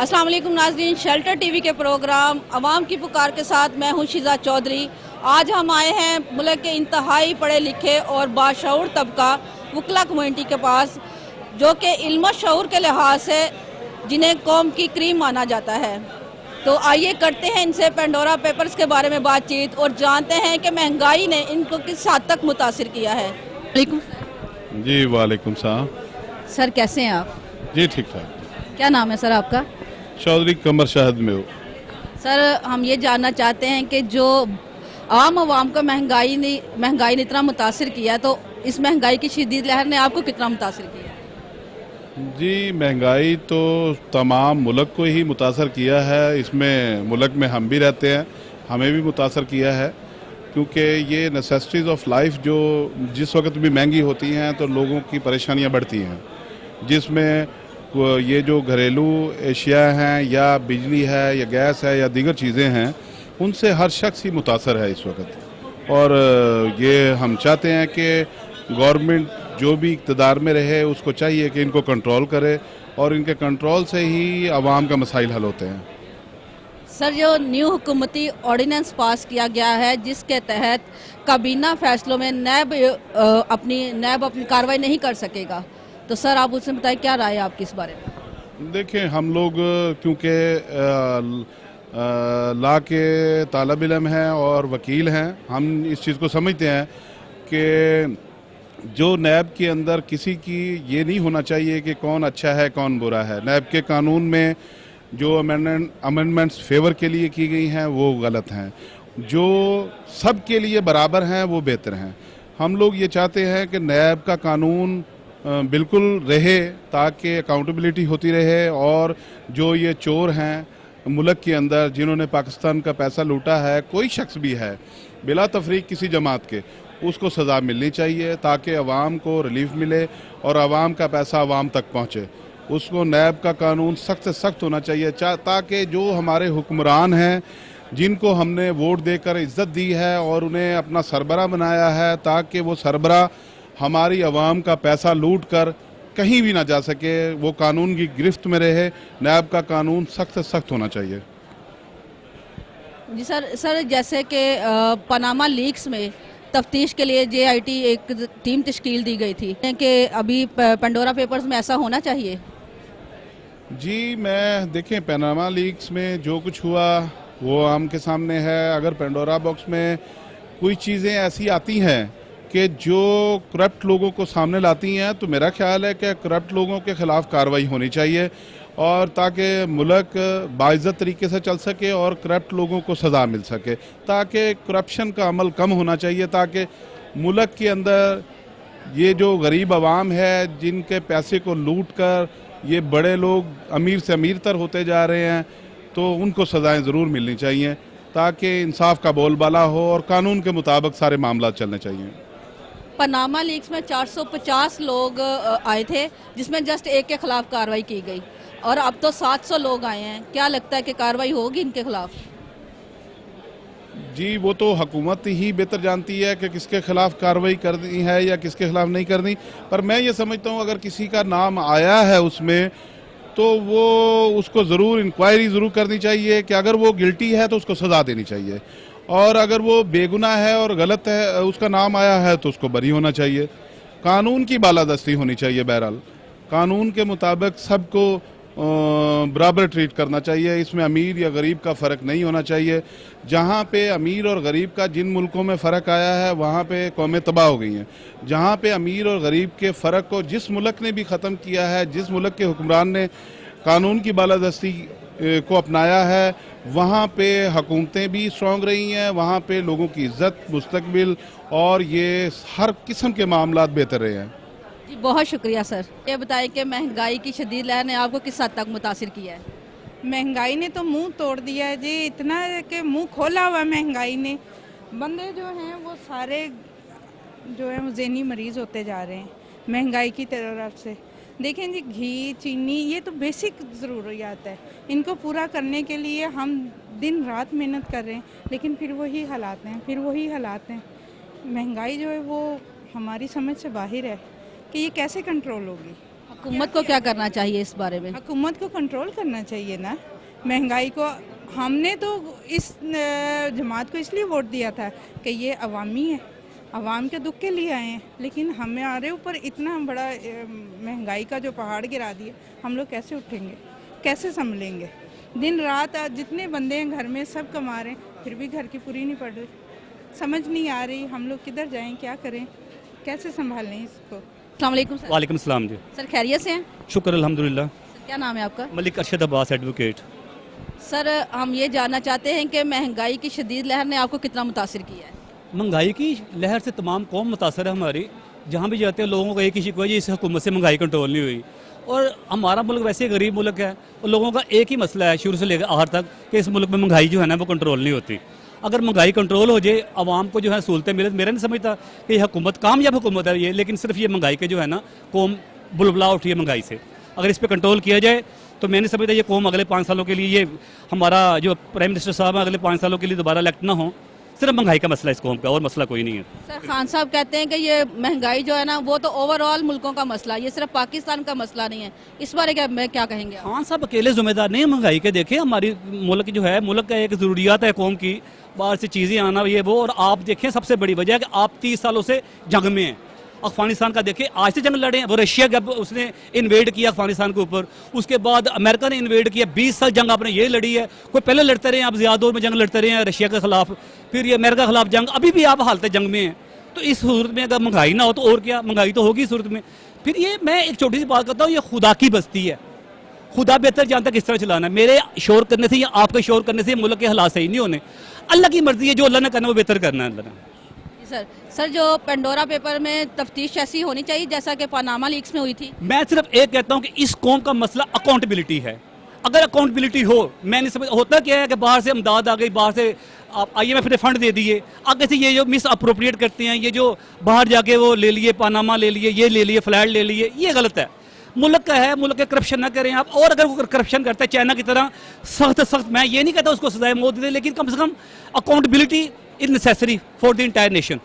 अस्सलाम वालेकुम नाज़रीन, शेल्टर टीवी के प्रोग्राम अवाम की पुकार के साथ मैं हूं शिजा चौधरी। आज हम आए हैं मुल्क के इंतहाई पढ़े लिखे और बाशऊर तबका वकला कम्यूनिटी के पास, जो कि इल्म शऊर के लिहाज से जिन्हें कौम की क्रीम माना जाता है। तो आइए करते हैं इनसे पेंडोरा पेपर्स के बारे में बातचीत और जानते हैं कि महंगाई ने इनको किस हद तक मुतासिर किया है। जी वालेकुम सलाम। सर कैसे हैं आप? जी ठीक ठाक। क्या नाम है सर आपका? चौधरी कमर शहद में हो। सर हम ये जानना चाहते हैं कि जो आवाम को महंगाई ने इतना मुतासिर किया, तो इस महंगाई की शदीद लहर ने आपको कितना मुतासिर किया? जी महंगाई तो तमाम मुल्क को ही मुतासर किया है। इसमें मुल्क में हम भी रहते हैं, हमें भी मुतासर किया है, क्योंकि ये नेसेसिटीज़ ऑफ लाइफ जो जिस वक्त भी महंगी होती हैं तो लोगों की परेशानियां बढ़ती हैं, जिसमें ये जो घरेलू एशिया हैं या बिजली है या गैस है या दीगर चीज़ें हैं, उनसे हर शख्स ही मुतासर है इस वक्त। और ये हम चाहते हैं कि गवर्नमेंट जो भी इक़्तिदार में रहे उसको चाहिए कि इनको कंट्रोल करे, और इनके कंट्रोल से ही आवाम का मसाइल हल होते हैं। सर जो न्यू हुकूमती ऑर्डिनेंस पास किया गया है, जिसके तहत काबीना फैसलों में नैब अपनी कार्रवाई नहीं कर सकेगा, तो सर आप उसमें बताएं क्या राय है आपकी इस बारे में? देखिए हम लोग क्योंकि ला के तालिब इल्म हैं और वकील हैं, हम इस चीज़ को समझते हैं कि जो नैब के अंदर किसी की ये नहीं होना चाहिए कि कौन अच्छा है कौन बुरा है। नैब के कानून में जो अमेंडमेंट्स फेवर के लिए की गई हैं वो गलत हैं, जो सब के लिए बराबर हैं वो बेहतर हैं। हम लोग ये चाहते हैं कि नैब का कानून बिल्कुल रहे ताकि अकाउंटेबिलिटी होती रहे, और जो ये चोर हैं मुल्क के अंदर जिन्होंने पाकिस्तान का पैसा लूटा है, कोई शख्स भी है बिला तफरीक किसी जमात के, उसको सज़ा मिलनी चाहिए ताकि अवाम को रिलीफ मिले और अवाम का पैसा अवाम तक पहुँचे। उसको नैब का कानून सख्त से सख्त होना चाहिए ताकि जो हमारे हुक्मरान हैं जिनको हमने वोट देकर इज़्ज़त दी है और उन्हें अपना सरबरा बनाया है, ताकि वो सरबरा हमारी आवाम का पैसा लूट कर कहीं भी ना जा सके, वो कानून की गिरफ्त में रहे। नैब का कानून सख्त से सख्त होना चाहिए। जी सर जैसे कि पनामा लीक्स में तफ्तीश के लिए JIT एक टीम तश्कील दी गई थी कि अभी पेंडोरा पेपर्स में ऐसा होना चाहिए? जी मैं देखें, पनामा लीक्स में जो कुछ हुआ वो आम के सामने है। अगर पेंडोरा बॉक्स में कोई चीज़ें ऐसी आती हैं कि जो करप्ट लोगों को सामने लाती हैं, तो मेरा ख्याल है कि करप्ट लोगों के ख़िलाफ़ कार्रवाई होनी चाहिए, और ताकि मुल्क बाइज़्ज़त तरीके से चल सके और करप्ट लोगों को सज़ा मिल सके, ताकि करप्शन का अमल कम होना चाहिए, ताकि मुल्क के अंदर ये जो गरीब आवाम है जिनके पैसे को लूट कर ये बड़े लोग अमीर से अमीर तर होते जा रहे हैं, तो उनको सज़ाएँ ज़रूर मिलनी चाहिए ताकि इंसाफ का बोलबाला हो और कानून के मुताबिक सारे मामला चलने चाहिए। पनामा लीक्स में 450 लोग आए थे, जिसमें जस्ट एक के खिलाफ कार्रवाई की गई, और अब तो 700 लोग आए हैं। क्या लगता है कि कार्रवाई होगी इनके खिलाफ? जी वो तो हुकूमत ही बेहतर जानती है कि किसके खिलाफ कार्रवाई करनी है या किसके खिलाफ नहीं करनी, पर मैं ये समझता हूँ अगर किसी का नाम आया है उसमें, तो वो उसको ज़रूर इंक्वायरी ज़रूर करनी चाहिए कि अगर वो गिल्टी है तो उसको सज़ा देनी चाहिए, और अगर वो बेगुनाह है और गलत है उसका नाम आया है तो उसको बरी होना चाहिए। कानून की बालादस्ती होनी चाहिए। बहरहाल कानून के मुताबिक सबको बराबर ट्रीट करना चाहिए, इसमें अमीर या गरीब का फ़र्क नहीं होना चाहिए। जहाँ पे अमीर और गरीब का जिन मुल्कों में फ़र्क आया है वहाँ पे कौमें तबाह हो गई हैं। जहाँ पे अमीर और गरीब के फ़र्क को जिस मुल्क ने भी ख़त्म किया है, जिस मुल्क के हुक्मरान ने कानून की बालादस्ती को अपनाया है, वहाँ पे हुकूमतें भी स्ट्रॉन्ग रही हैं, वहाँ पे लोगों की इज़्ज़त, मुस्तकबिल और ये हर किस्म के मामलात बेहतर रहे हैं। जी बहुत शुक्रिया सर। ये बताएं कि महंगाई की शदीद लहर ने आपको किस हद तक मुतासिर किया है? महंगाई ने तो मुंह तोड़ दिया है जी, इतना है कि मुंह खोला हुआ महंगाई ने। बंदे जो हैं वो सारे जो हैं वो ज़हनी मरीज़ होते जा रहे हैं महंगाई की तरफ से। देखें जी, घी चीनी ये तो बेसिक ज़रूरियात है, इनको पूरा करने के लिए हम दिन रात मेहनत कर रहे हैं, लेकिन फिर वही हालात हैं। महंगाई जो है वो हमारी समझ से बाहर है कि ये कैसे कंट्रोल होगी। हुकूमत को क्या करना चाहिए इस बारे में? हुकूमत को कंट्रोल करना चाहिए ना महंगाई को। हमने तो इस जमात को इसलिए वोट दिया था कि ये अवामी है, अवाम के दुख के लिए आए हैं, लेकिन हमारे ऊपर इतना बड़ा महंगाई का जो पहाड़ गिरा दिया, हम लोग कैसे उठेंगे, कैसे संभलेंगे? दिन रात जितने बंदे हैं घर में सब कमा रहे हैं, फिर भी घर की पूरी नहीं पड़ रही। समझ नहीं आ रही हम लोग किधर जाएं, क्या करें, कैसे संभालें इसको। अस्सलाम वालेकुम सर। वालेकुम सलाम जी। सर खैरियत से हैं? शुक्र अल्हम्दुलिल्लाह। सर, क्या नाम है आपका? मलिक अरशद अब्बास एडवोकेट। सर हम ये जानना चाहते हैं कि महंगाई की शदीद लहर ने आपको कितना मुतासिर किया है? महंगाई की लहर से तमाम कौम मुतासर है हमारी। जहाँ भी जाते हैं लोगों का एक ही शिकवा है, इस हुकूमत से महंगाई कंट्रोल नहीं हुई। और हमारा मुल्क वैसे गरीब मुल्क है और लोगों का एक ही मसला है शुरू से लेकर आखिर तक कि इस मुल्क में महंगाई जो है ना वो कंट्रोल नहीं होती। अगर महंगाई कंट्रोल हो जाए, आवाम को जो है सहूलतें मिले, मेरा नहीं समझता कि ये हुकूमत कामयाब हुकूमत है ये, लेकिन सिर्फ ये महंगाई के जो है ना कौम बुलबुला उठी है महंगाई से। अगर इस पर कंट्रोल किया जाए तो मैं नहीं समझता ये कौम अगले 5 सालों के लिए, ये हमारा जो प्राइम मिनिस्टर साहब है अगले 5 सालों के लिए दोबारा इलेक्ट ना हो। सिर्फ महंगाई का मसला इस कौम का, और मसला कोई नहीं है। सर खान साहब कहते हैं कि ये महंगाई जो है ना वो तो ओवरऑल मुल्कों का मसला, ये सिर्फ पाकिस्तान का मसला नहीं है। इस बारे में क्या कहेंगे आप? खान साहब अकेले जिम्मेदार नहीं है महंगाई के। देखें हमारी मुल्क जो है, मुल्क का एक ज़रूरियात है कौम की, बाहर से चीज़ें आना ये वो। और आप देखें सबसे बड़ी वजह है कि आप 30 सालों से जंग में हैं। अफगानिस्तान का देखें, आज से जंग लड़े हैं, वो रशिया जब उसने इन्वेड किया अफगानिस्तान के ऊपर, उसके बाद अमेरिका ने इन्वेड किया। 20 साल जंग आपने ये लड़ी है। कोई पहले लड़ते रहे, आप ज़्यादा दौर में जंग लड़ते रहे हैं रशिया के खिलाफ, फिर ये अमेरिका के खिलाफ जंग, अभी भी आप हालत जंग में हैं। तो इस सूरत में अगर महंगाई ना हो तो और क्या, महंगाई तो होगी इस सूरत में। फिर ये मैं एक छोटी सी बात करता हूँ, ये खुदा की बस्ती है, खुदा बेहतर जानता किस तरह चलाना है। मेरे शोर करने से या आपके शोर करने से मुल्क के हालात सही नहीं होने। अल्लाह की मर्जी है, जो अल्लाह ने करना वो बेहतर करना है अल्लाह ने। सर जो पेंडोरा पेपर में तफ्तीश ऐसी होनी चाहिए जैसा कि पनामा लीक्स में हुई थी। मैं सिर्फ एक कहता हूँ कि इस कौम का मसला अकाउंटेबिलिटी है। अगर अकाउंटेबिलिटी हो, मैं नहीं समझ होता क्या है कि बाहर से इमदाद आ गई, बाहर से IMF ने फंड दे दिए, आगे से ये जो मिस अप्रोप्रिएट करते हैं, ये जो बाहर जाके वो ले लिए, पनामा ले लिए, ये ले लिए, फ्लैट ले लिए, ये गलत है। मुल्क का है, मुल्क के करप्शन ना करें आप। और अगर वो करप्शन करता है चाइना की तरह सख्त, मैं ये नहीं कहता उसको सजाए मौत दे, लेकिन कम से कम accountability is necessary for the entire nation.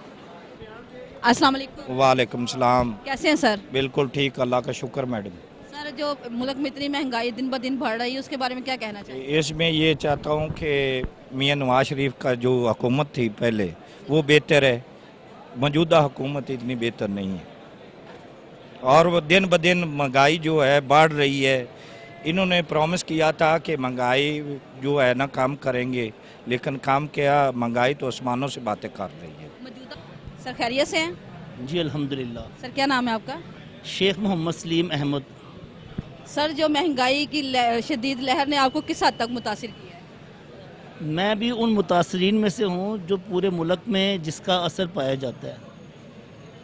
अस्सलाम वालेकुम। वालेकुम सलाम। कैसे हैं सर? बिल्कुल ठीक, अल्लाह का शुक्र मैडम। सर जो मुल्क में इतनी महंगाई दिन ब दिन बढ़ रही है उसके बारे में क्या कहना चाहिए? इसमें ये चाहता हूँ कि मियाँ नवाज शरीफ का जो हुकूमत थी पहले वो बेहतर है, मौजूदा हुकूमत इतनी बेहतर नहीं है। और वो दिन ब दिन महंगाई जो है बढ़ रही है। इन्होंने प्रॉमिस किया था कि महंगाई जो है ना कम करेंगे, लेकिन काम क्या, महंगाई तो आसमानों से बातें कर रही है। सर खैरियत से हैं? जी अल्हम्दुलिल्लाह। सर क्या नाम है आपका? शेख मोहम्मद सलीम अहमद। सर जो महंगाई की शदीद लहर ने आपको किस हद तक मुतासिर किया है? मैं भी उन मुतासरीन में से हूँ जो पूरे मुल्क में जिसका असर पाया जाता है।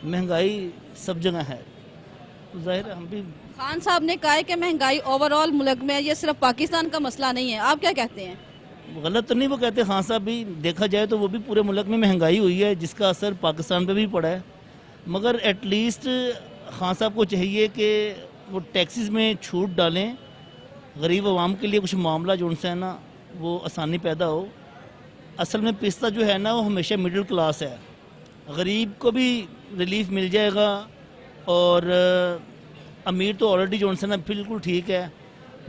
महंगाई सब जगह है, तो जाहिर है हम भी। खान साहब ने कहा है कि महंगाई ओवरऑल मुल्क में, ये सिर्फ पाकिस्तान का मसला नहीं है। आप क्या कहते हैं? गलत तो नहीं वो कहते खान साहब भी, देखा जाए तो वो भी पूरे मुल्क में महंगाई हुई है जिसका असर पाकिस्तान पे भी पड़ा है। मगर एटलीस्ट खान साहब को चाहिए कि वो टैक्सेस में छूट डालें, गरीब आवाम के लिए कुछ मामला जो उनसे है ना वो आसानी पैदा हो। असल में पिस्ता जो है ना वो हमेशा मिडिल क्लास है, गरीब को भी रिलीफ मिल जाएगा। और अमीर तो ऑलरेडी जो उनसे ना बिल्कुल ठीक है।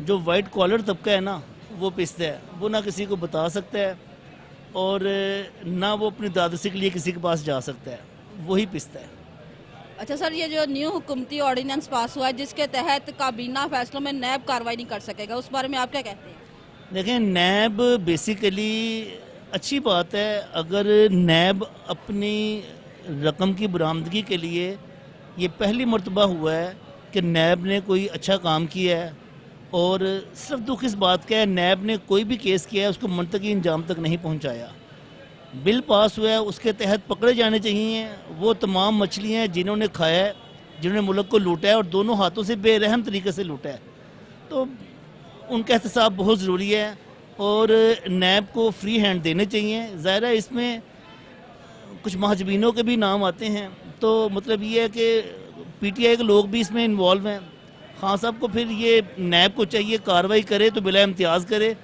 जो वाइट कॉलर तबका है ना वो पिसता है, वो ना किसी को बता सकता है और ना वो अपनी दादसी के लिए किसी के पास जा सकता है, वही पिसता है। अच्छा सर, ये जो न्यू हुकूमती ऑर्डिनेंस पास हुआ है जिसके तहत काबीना फैसलों में नैब कार्रवाई नहीं कर सकेगा, उस बारे में आप क्या कहते हैं? देखें, नैब बेसिकली अच्छी बात है। अगर नैब अपनी रकम की बरामदगी के लिए, ये पहली मर्तबा हुआ है कि नैब ने कोई अच्छा काम किया है। और सिर्फ दुख इस बात का है, नैब ने कोई भी केस किया है उसको मुंतकी इंजाम तक नहीं पहुंचाया। बिल पास हुआ है, उसके तहत पकड़े जाने चाहिए वो तमाम मछलियाँ जिन्होंने खाया है, जिन्होंने मुल्क को लूटा है और दोनों हाथों से बेरहम तरीके से लूटा है। तो उनका एहतसाब बहुत ज़रूरी है और नैब को फ्री हैंड देने चाहिए। ज़ाहिर है इसमें कुछ महजबीनों के भी नाम आते हैं, तो मतलब ये है कि PTI के लोग भी इसमें इन्वॉल्व हैं। खान साहब को फिर ये नैब को चाहिए कार्रवाई करे तो बिला इम्तियाज़ करे,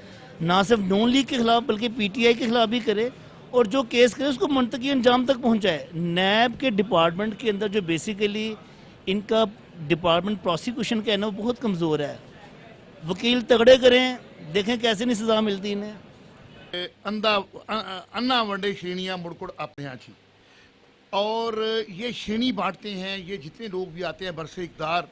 ना सिर्फ नून लीग के ख़िलाफ़ बल्कि PTI के ख़िलाफ़ भी करे और जो केस करे उसको मुंतकी अंजाम तक पहुँचाए। नैब के डिपार्टमेंट के अंदर जो बेसिकली इनका डिपार्टमेंट प्रोसिक्यूशन का है ना वो बहुत कमज़ोर है। वकील तगड़े करें, देखें कैसे नहीं सज़ा मिलती इन्हें। अन्ना वंडे श्रेणियाँ मुड़कुड़ अपने यहाँ छी और ये श्रेणी बांटते हैं। ये जितने लोग भी आते हैं बरसे इक़्तिदार,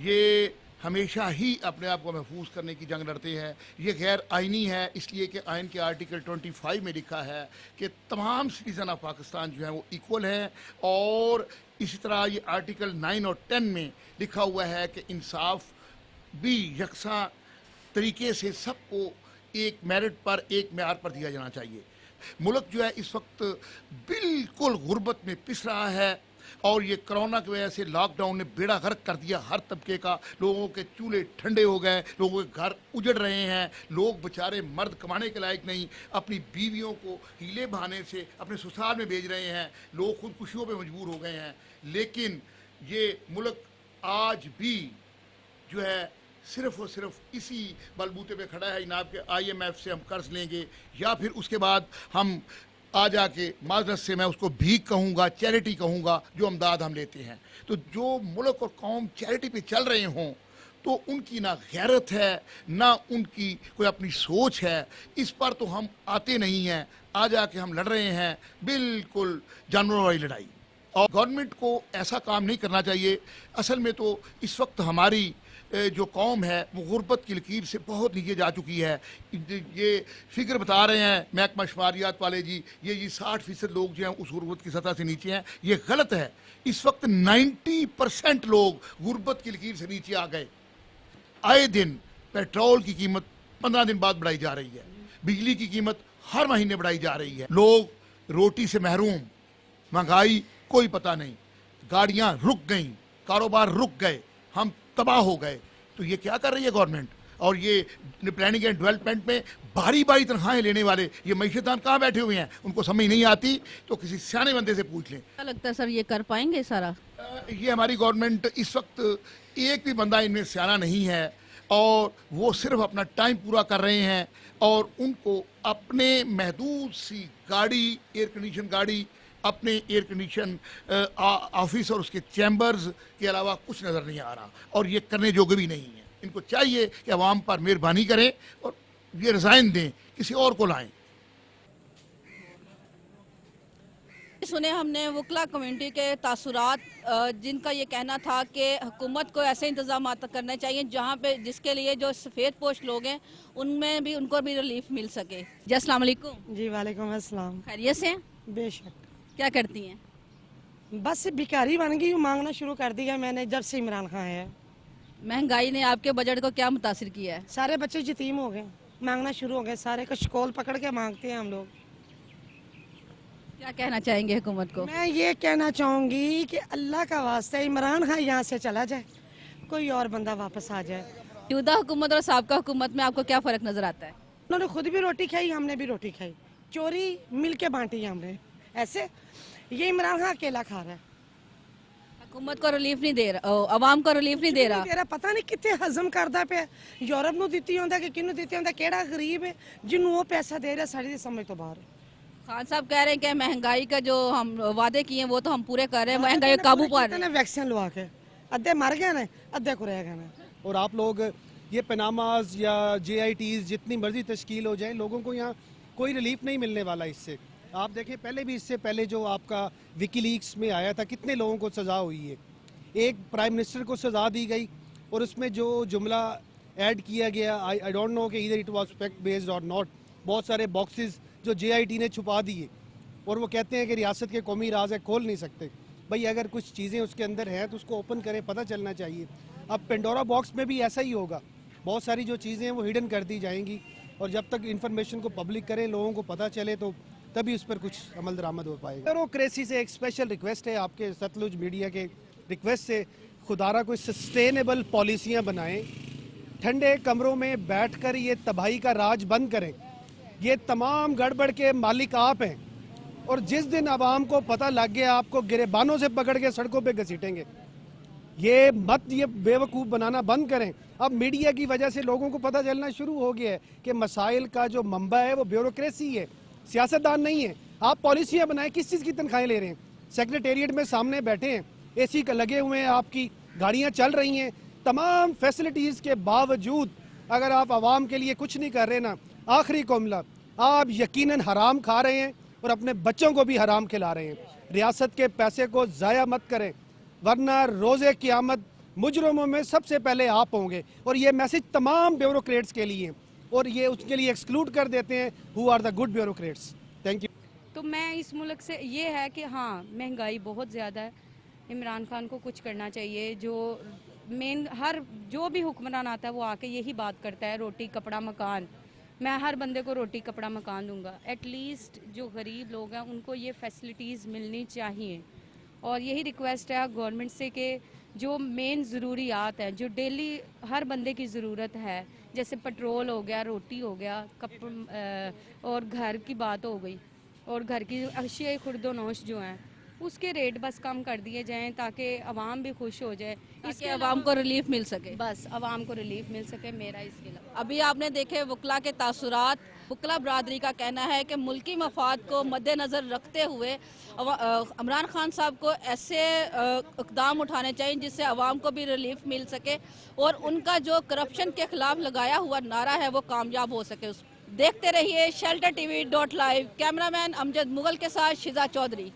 ये हमेशा ही अपने आप को महफूज करने की जंग लड़ते हैं। ये गैर आइनी है, इसलिए कि आइन के आर्टिकल 25 में लिखा है कि तमाम सिटीज़न ऑफ पाकिस्तान जो हैं वो इक्वल हैं, और इसी तरह ये आर्टिकल 9 और 10 में लिखा हुआ है कि इंसाफ भी यकसा तरीके से सबको एक मेरिट पर, एक म्यार पर दिया जाना चाहिए। मुल्क जो है इस वक्त बिल्कुल गुर्बत में पिस रहा है, और ये कोरोना की वजह से लॉकडाउन ने बेड़ा गर्क कर दिया हर तबके का। लोगों के चूल्हे ठंडे हो गए, लोगों के घर उजड़ रहे हैं, लोग बेचारे मर्द कमाने के लायक नहीं, अपनी बीवियों को हीले बहाने से अपने ससुराल में भेज रहे हैं, लोग खुदकुशियों पे मजबूर हो गए हैं। लेकिन ये मुल्क आज भी जो है सिर्फ और सिर्फ इसी बलबूते पे खड़ा है जनाब के IMF से हम कर्ज लेंगे, या फिर उसके बाद हम आ जाके माजरत से मैं उसको भीख कहूँगा, चैरिटी कहूँगा, जो अमदाद हम लेते हैं। तो जो मुल्क और कौम चैरिटी पे चल रहे हों तो उनकी ना गैरत है, ना उनकी कोई अपनी सोच है। इस पर तो हम आते नहीं हैं, आ जाके हम लड़ रहे हैं बिल्कुल जानवरों वाली लड़ाई। और गवर्नमेंट को ऐसा काम नहीं करना चाहिए। असल में तो इस वक्त हमारी जो कौम है वो गुर्बत की लकीर से बहुत नीचे जा चुकी है। ये फिक्र बता रहे हैं महकमा शुमारियात वाले जी, ये 60% लोग जो हैं उस गुर्बत की सतह से नीचे हैं। ये गलत है। इस वक्त 90% लोग गुर्बत की लकीर से नीचे आ गए। आए दिन पेट्रोल की कीमत 15 दिन बाद बढ़ाई जा रही है, बिजली की कीमत हर महीने बढ़ाई जा रही है, लोग रोटी से महरूम, महंगाई कोई पता नहीं, गाड़ियां रुक गईं, कारोबार रुक गए, हम तबाह हो गए। तो ये क्या कर रही है गवर्नमेंट? और ये प्लानिंग एंड डेवलपमेंट में भारी भारी तनख्वाहें लेने वाले ये मईशतदान कहाँ बैठे हुए हैं, उनको समझ नहीं आती, तो किसी सियाने बंदे से पूछ लें। क्या लगता है सर ये कर पाएंगे सारा? ये हमारी गवर्नमेंट इस वक्त एक भी बंदा इनमें सियाना नहीं है, और वो सिर्फ अपना टाइम पूरा कर रहे हैं, और उनको अपने महदूद सी गाड़ी, एयर कंडीशन गाड़ी, अपने एयर कंडीशन ऑफिस और उसके चैम्बर्स के अलावा कुछ नज़र नहीं आ रहा, और ये करने योग्य भी नहीं है। इनको चाहिए कि अवाम पर मेहरबानी करें और ये रिज़ाइन दें, किसी और को लाएं। सुने हमने वकला कम्युनिटी के तासुरात, जिनका ये कहना था कि हुकूमत को ऐसे इंतजाम करने चाहिए जहाँ पे जिसके लिए जो सफ़ेद पोश लोग हैं उनमें भी उनको भी रिलीफ मिल सके। जी अस्सलाम वालेकुम। जी वालेकुम अस्सलाम। खैरियत से? बेशक। क्या करती हैं? बस भिखारी बन गई हूँ, मांगना शुरू कर दिया मैंने जब से इमरान खान है। महंगाई ने आपके बजट को क्या मुतासिर किया है? सारे बच्चे यतीम हो गए, मांगना शुरू हो गए, सारे को शकोल पकड़ के मांगते हैं हम लोग। क्या कहना चाहेंगे हुकूमत को? मैं ये कहना चाहूँगी कि अल्लाह का वास्ता इमरान खान यहाँ से चला जाए, कोई और बंदा वापस आ जाए। मौजूदा हुकूमत और साबका हुकूमत में आपको क्या फ़र्क नज़र आता है? उन्होंने खुद भी रोटी खाई, हमने भी रोटी खाई, चोरी मिल के बांटी हमने। ऐसे ये इमरान खान अकेला खा रहा है, हुकूमत को रिलीफ नहीं दे रहा, अवाम को रिलीफ नहीं दे रहा। पता नहीं कितने हजम करता पे, यूरोप ਨੂੰ ਦਿੱਤੀ ਹੁੰਦਾ कि किन्नू ਦਿੱਤੀ ਹੁੰਦਾ, ਕਿਹੜਾ गरीब है जिन्होंने वो पैसा दे रहा, सारी समझ तो बाहर है। खान साहब कह रहे हैं कि महंगाई का जो हम वादे किए हैं वो तो हम पूरे कर रहे हैं, महंगाई काबू पा रहे हैं। वैक्सीन लगा के अद्धे मर गए ना, अद्धे को रह गए ना। और आप लोग ये पनामाज या JITs जितनी मर्जी तश्कील हो जाए, लोगों को यहाँ कोई रिलीफ नहीं मिलने वाला इससे। आप देखें पहले भी, इससे पहले जो आपका विकीलीक्स में आया था, कितने लोगों को सज़ा हुई है। एक प्राइम मिनिस्टर को सज़ा दी गई, और उसमें जो जुमला ऐड किया गया, आई डोंट नो कि इधर इट वाज फैक्ट बेस्ड और नॉट, बहुत सारे बॉक्सेस जो JIT ने छुपा दिए, और वो कहते हैं कि रियासत के कौमी राज है, खोल नहीं सकते। भाई अगर कुछ चीज़ें उसके अंदर हैं तो उसको ओपन करें, पता चलना चाहिए। अब पेंडोरा बॉक्स में भी ऐसा ही होगा, बहुत सारी जो चीज़ें हैं वो हिडन कर दी जाएंगी, और जब तक इन्फॉर्मेशन को पब्लिक करें, लोगों को पता चले, तो तभी उस पर कुछ अमल दरामद हो पाएगा। ब्यूरोक्रेसी से एक स्पेशल रिक्वेस्ट है आपके सतलुज मीडिया के रिक्वेस्ट से, खुदारा कोई सस्टेनेबल पॉलिसियाँ बनाएं, ठंडे कमरों में बैठकर ये तबाही का राज बंद करें। ये तमाम गड़बड़ के मालिक आप हैं, और जिस दिन आवाम को पता लग गया, आपको गिरेबानों से पकड़ के सड़कों पे घसीटेंगे। ये बेवकूफ़ बनाना बंद करें। अब मीडिया की वजह से लोगों को पता चलना शुरू हो गया है कि मसाइल का जो मंबा है वो ब्यूरोक्रेसी है, सियासतदान नहीं है। आप पॉलिसियाँ बनाएं, किस चीज़ की तनख्वाहें ले रहे हैं? सेक्रेटेरिएट में सामने बैठे हैं, AC का लगे हुए हैं आपकी, गाड़ियाँ चल रही हैं, तमाम फैसिलिटीज़ के बावजूद अगर आप आवाम के लिए कुछ नहीं कर रहे ना, आखिरी जुमला, आप यकीनन हराम खा रहे हैं और अपने बच्चों को भी हराम खिला रहे हैं। रियासत के पैसे को ज़ाया मत करें, वरना रोज़े क़यामत मुजरमों में सबसे पहले आप होंगे। और ये मैसेज तमाम ब्यूरोक्रेट्स के लिए हैं, और ये उसके लिए एक्सक्लूड कर देते हैं who are the good bureaucrats. Thank you. तो मैं इस मुल्क से ये है कि हाँ, महंगाई बहुत ज़्यादा है, इमरान खान को कुछ करना चाहिए। जो मेन जो भी हुक्मरान आता है वो आके यही बात करता है, रोटी कपड़ा मकान। मैं हर बंदे को रोटी कपड़ा मकान दूंगा। एटलीस्ट जो गरीब लोग हैं उनको ये फैसिलिटीज़ मिलनी चाहिए। और यही रिक्वेस्ट है गवर्नमेंट से कि जो मेन ज़रूरियात हैं, जो डेली हर बंदे की ज़रूरत है, जैसे पेट्रोल हो गया, रोटी हो गया, और घर की बात हो गई, और घर की अशिया खुर्दोनोश जो हैं उसके रेट बस कम कर दिए जाएं ताकि आवाम भी खुश हो जाए, इसके आवाम को रिलीफ मिल सके। बस आवाम को रिलीफ मिल सके, मेरा इसके अलावा। अभी आपने देखे वकला के तासुरात। वकला बरादरी का कहना है कि मुल्की मफाद को मद्देनज़र रखते हुए इमरान खान साहब को ऐसे इक़दाम उठाने चाहिए जिससे आवाम को भी रिलीफ मिल सके और उनका जो करप्शन के खिलाफ लगाया हुआ नारा है वो कामयाब हो सके। देखते रहिए sheltertv.live। कैमरामैन अमजद मुगल के साथ शिजा चौधरी।